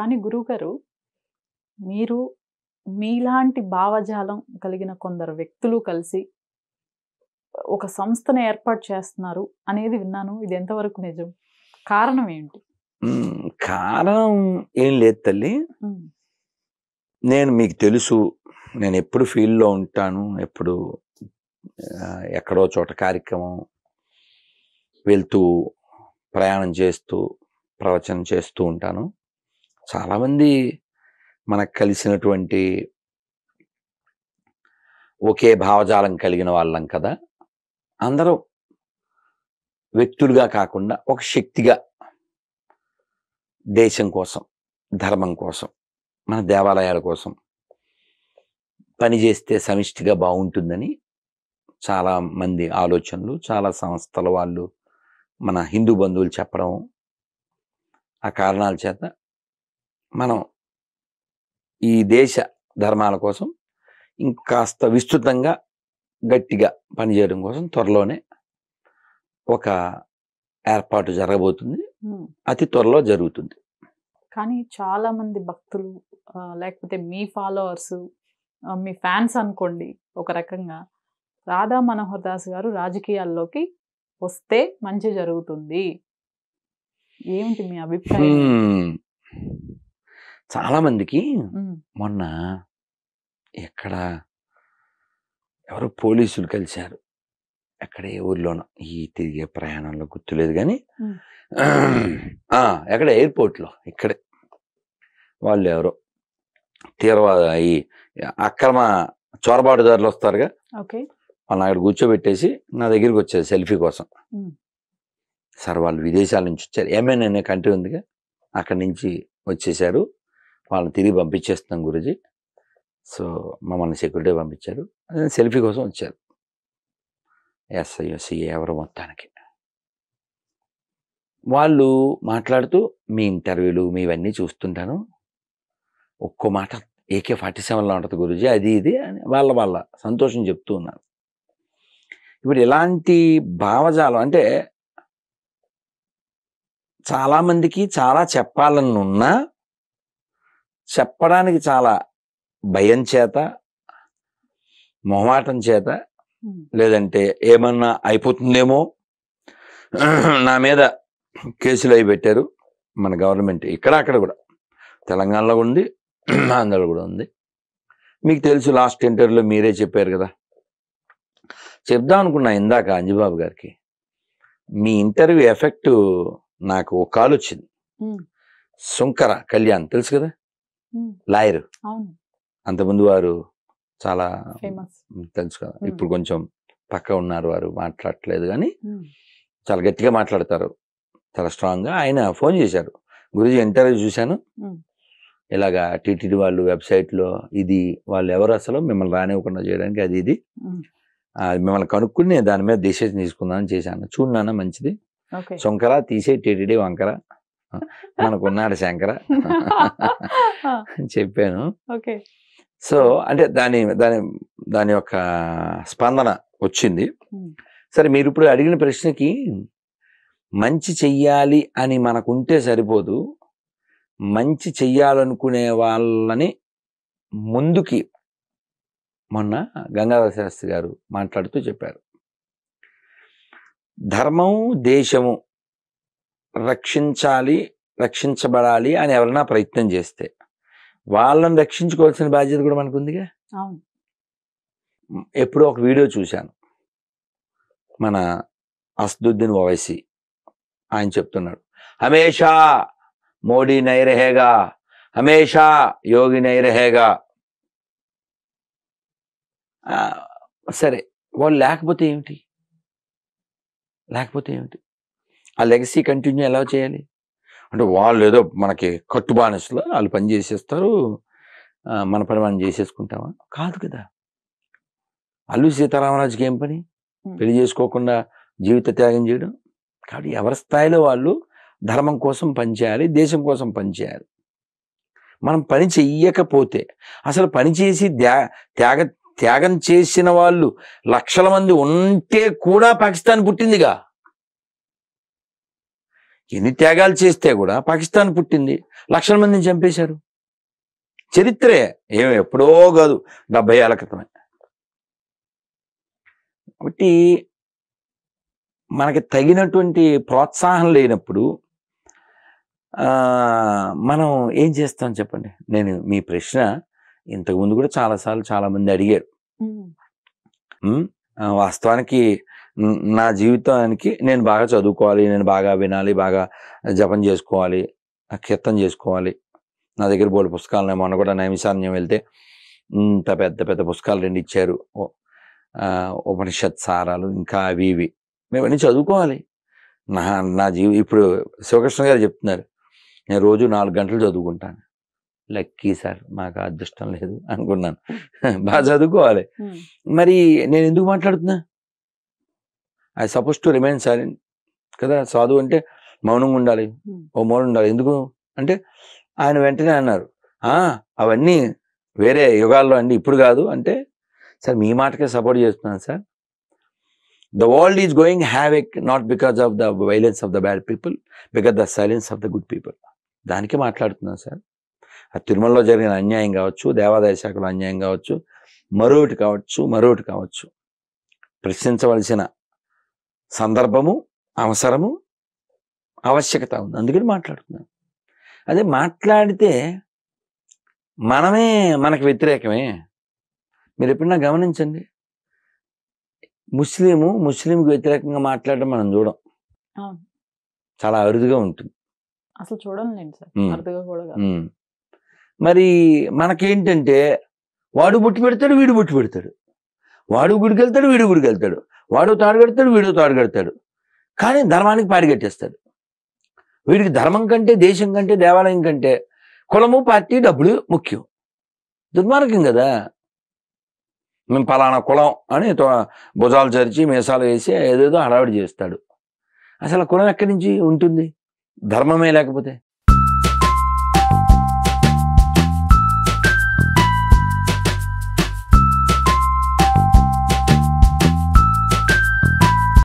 కానీ గురువుగారు మీరు మీలాంటి భావజాలం కలిగిన కొందరు వ్యక్తులు కలిసి ఒక సంస్థను ఏర్పాటు చేస్తున్నారు అనేది విన్నాను. ఇది ఎంతవరకు నిజం? కారణం ఏంటి? కారణం ఏం లేదు తల్లి. నేను మీకు తెలుసు, నేను ఎప్పుడు ఫీల్డ్లో ఉంటాను, ఎప్పుడు ఎక్కడో చోట కార్యక్రమం వెళ్తూ ప్రయాణం చేస్తూ ప్రవచనం చేస్తూ ఉంటాను. చాలామంది మనకు కలిసినటువంటి ఒకే భావజాలం కలిగిన వాళ్ళం కదా. అందరూ వ్యక్తులుగా కాకుండా ఒక శక్తిగా దేశం కోసం, ధర్మం కోసం, మన దేవాలయాల కోసం పనిచేస్తే సమిష్టిగా బాగుంటుందని చాలా మంది ఆలోచనలు, చాలా సంస్థల వాళ్ళు, మన హిందూ బంధువులు చెప్పడం, ఆ కారణాల చేత మనం ఈ దేశ ధర్మాల కోసం ఇంకాస్త విస్తృతంగా గట్టిగా పనిచేయడం కోసం త్వరలోనే ఒక ఏర్పాటు జరగబోతుంది. అతి త్వరలో జరుగుతుంది. కానీ చాలా మంది భక్తులు లేకపోతే మీ ఫాలోవర్స్, మీ ఫ్యాన్స్ అనుకోండి, ఒక రకంగా రాధా మనోహర్ దాస్ గారు రాజకీయాల్లోకి వస్తే మంచి జరుగుతుంది. ఏమిటి మీ అభిప్రాయం? చాలా మందికి మొన్న ఎక్కడ ఎవరో పోలీసులు కలిశారు, ఎక్కడ ఏ ఊర్లోనో, ఈ తిరిగే ప్రయాణంలో గుర్తులేదు కానీ ఎక్కడ ఎయిర్పోర్ట్లో ఇక్కడే వాళ్ళు ఎవరో తీవ్రవాద ఈ అక్రమ చొరబాటుదారులు వస్తారుగా, వాళ్ళని అక్కడ కూర్చోబెట్టేసి నా దగ్గరికి వచ్చారు సెల్ఫీ కోసం. సార్ వాళ్ళు విదేశాల నుంచి వచ్చారు, ఎంఎన్ అనే కంట్రీ ఉందిగా, అక్కడి నుంచి వచ్చేసారు, వాళ్ళని తిరిగి పంపించేస్తున్నాం గురూజీ, సో మమ్మల్ని సెక్యూరిటీ పంపించారు, సెల్ఫీ కోసం వచ్చారు. ఎస్ఐ ఎవరు మొత్తానికి వాళ్ళు మాట్లాడుతూ మీ ఇంటర్వ్యూలు మీవన్నీ చూస్తుంటాను, ఒక్కో మాట AK-47లా ఉంటుంది గురూజీ, అది ఇది అని వాళ్ళ సంతోషం చెప్తూ ఉన్నారు. ఇప్పుడు ఇలాంటి భావజాలం అంటే చాలామందికి చాలా చెప్పాలని ఉన్నా చెప్పడానికి చాలా భయం చేత, మొహమాటం చేత, లేదంటే ఏమన్నా అయిపోతుందేమో, నా మీద కేసులు అవి పెట్టారు మన గవర్నమెంట్, ఇక్కడ అక్కడ కూడా, తెలంగాణలో ఉంది, ఆంధ్రలో కూడా ఉంది. మీకు తెలుసు, లాస్ట్ ఇంటర్వ్యూలో మీరే చెప్పారు కదా. చెప్దాం అనుకున్నా ఇందాక అంజబాబు గారికి, మీ ఇంటర్వ్యూ ఎఫెక్ట్ నాకు ఒక కాల్ వచ్చింది. శంకర కళ్యాణ్ తెలుసు కదా, లాయర్, అంతకుముందు వారు చాలా తెలుసు కదా, ఇప్పుడు కొంచెం పక్క ఉన్నారు, వారు మాట్లాడట్లేదు కానీ చాలా గట్టిగా మాట్లాడతారు, చాలా స్ట్రాంగ్గా. ఆయన ఫోన్ చేశారు, గురూజీ ఇంటర్వ్యూ చూశాను, ఇలాగా టీటీడీ వాళ్ళు వెబ్సైట్లో ఇది వాళ్ళు ఎవరు అసలు మిమ్మల్ని రానివ్వకుండా చేయడానికి అది ఇది మిమ్మల్ని కనుక్కుని నేను దాని మీద డిసిషన్ తీసుకుందామని చేశాను, చూడన్నా మంచిది, శంకర తీసే టీటీడీ వంకర, మనకున్నాడు శంకర చెప్పాను. సో అంటే దాని యొక్క స్పందన వచ్చింది. సరే, మీరు ఇప్పుడు అడిగిన ప్రశ్నకి మంచి చెయ్యాలి అని మనకుంటే సరిపోదు, మంచి చెయ్యాలనుకునే వాళ్ళని ముందుకి మొన్న గంగాధర శాస్త్రి గారు మాట్లాడుతూ చెప్పారు, ధర్మం దేశము రక్షించాలి, రక్షించబడాలి అని ఎవరైనా ప్రయత్నం చేస్తే వాళ్ళని రక్షించుకోవాల్సిన బాధ్యత కూడా మనకు ఉందిగా. ఎప్పుడో ఒక వీడియో చూశాను, మన అసదుద్దీన్ ఓవైసీ ఆయన చెప్తున్నాడు, హమేషా మోడీ నై రహేగా, హమేషా యోగి నై రహేగా. సరే, వాళ్ళు లేకపోతే ఏమిటి, ఆ లెగసీ కంటిన్యూ ఎలా చేయాలి అంటే, వాళ్ళు ఏదో మనకి కట్టుబానిసలో వాళ్ళు పని చేసేస్తారు, మన పని మనం చేసేసుకుంటామా? కాదు కదా. అల్లు సీతారామరాజుకి ఏం పని, పెళ్లి చేసుకోకుండా జీవిత త్యాగం చేయడం. కాబట్టి ఎవరి స్థాయిలో వాళ్ళు ధర్మం కోసం పనిచేయాలి, దేశం కోసం పనిచేయాలి. మనం పని చెయ్యకపోతే, అసలు పని చేసి త్యాగం చేసిన వాళ్ళు లక్షల మంది ఉంటే కూడా పాకిస్తాన్ పుట్టిందిగా. ఎన్ని త్యాగాలు చేస్తే కూడా పాకిస్తాన్ పుట్టింది, లక్షల మందిని చంపేశారు. చరిత్రే ఎప్పుడో కాదు, 70 ఏళ్ల క్రితమే. కాబట్టి మనకి తగినటువంటి ప్రోత్సాహం లేనప్పుడు మనం ఏం చేస్తాం చెప్పండి. నేను మీ ప్రశ్న ఇంతకుముందు కూడా చాలాసార్లు చాలామంది అడిగారు. వాస్తవానికి నా జీవితానికి నేను బాగా చదువుకోవాలి, నేను బాగా వినాలి, బాగా జపం చేసుకోవాలి, కీర్తన చేసుకోవాలి. నా దగ్గర బోల్డ్ పుస్తకాలు ఉన్నాయి. మొన్న కూడా నైమిషారణ్యం వెళ్తే ఇంత పెద్ద పెద్ద పుస్తకాలు 2 ఇచ్చారు, ఉపనిషత్ సారాలు, ఇంకా అవి ఇవి. మేము అన్నీ చదువుకోవాలి. నా ఇప్పుడు శివకృష్ణ గారు చెప్తున్నారు, నేను రోజు 4 గంటలు చదువుకుంటాను. లక్కీ సార్, మాకు అదృష్టం లేదు అనుకున్నాను. బాగా చదువుకోవాలి. మరి నేను ఎందుకు మాట్లాడుతున్నా? I suppose to remain silent కదా. సాధువు అంటే మౌనంగా ఉండాలి, ఓ మౌనం ఉండాలి. ఎందుకు అంటే ఆయన వెంటనే అన్నారు, అవన్నీ వేరే యుగాల్లో అండి, ఇప్పుడు కాదు అంటే. సార్ మీ మాటకే సపోర్ట్ చేస్తున్నాను sir. The world is going havoc not because of the violence of the bad people, because the silence of the good people. దానికే మాట్లాడుతున్నాను సార్. ఆ తిరుమలలో జరిగిన అన్యాయం కావచ్చు, దేవాదాయ శాఖలో అన్యాయం కావచ్చు, మరొకటి కావచ్చు, ప్రశ్నించవలసిన సందర్భము, అవసరము, ఆవశ్యకత ఉంది. అందుకని మాట్లాడుతున్నాను. అదే మాట్లాడితే మనకి వ్యతిరేకమే. మీరు ఎప్పుడన్నా గమనించండి, ముస్లింకి వ్యతిరేకంగా మాట్లాడడం మనం చూడం, చాలా అరుదుగా ఉంటుంది. అసలు చూడండి సార్, అరుదుగా కూడా. మరి మనకేంటంటే వాడు బొట్టు పెడతాడు, వీడు బొట్టు పెడతాడు, వాడు గుడికి వెళ్తాడు, వీడు గుడికి వెళ్తాడు, వాడు తాడు కడతాడు, వీడు తాడు కడతాడు, కానీ ధర్మానికి పాడిగట్టేస్తాడు. వీడికి ధర్మం కంటే, దేశం కంటే, దేవాలయం కంటే కులము, పార్టీ, డబ్బులు ముఖ్యం. దుర్మార్గం కదా. మేము పలానా కులం అని భుజాలు చరిచి మీసాలు వేసి ఏదేదో హడావిడి చేస్తాడు. అసలు కులం ఎక్కడి నుంచి ఉంటుంది? ధర్మమే లేకపోతే.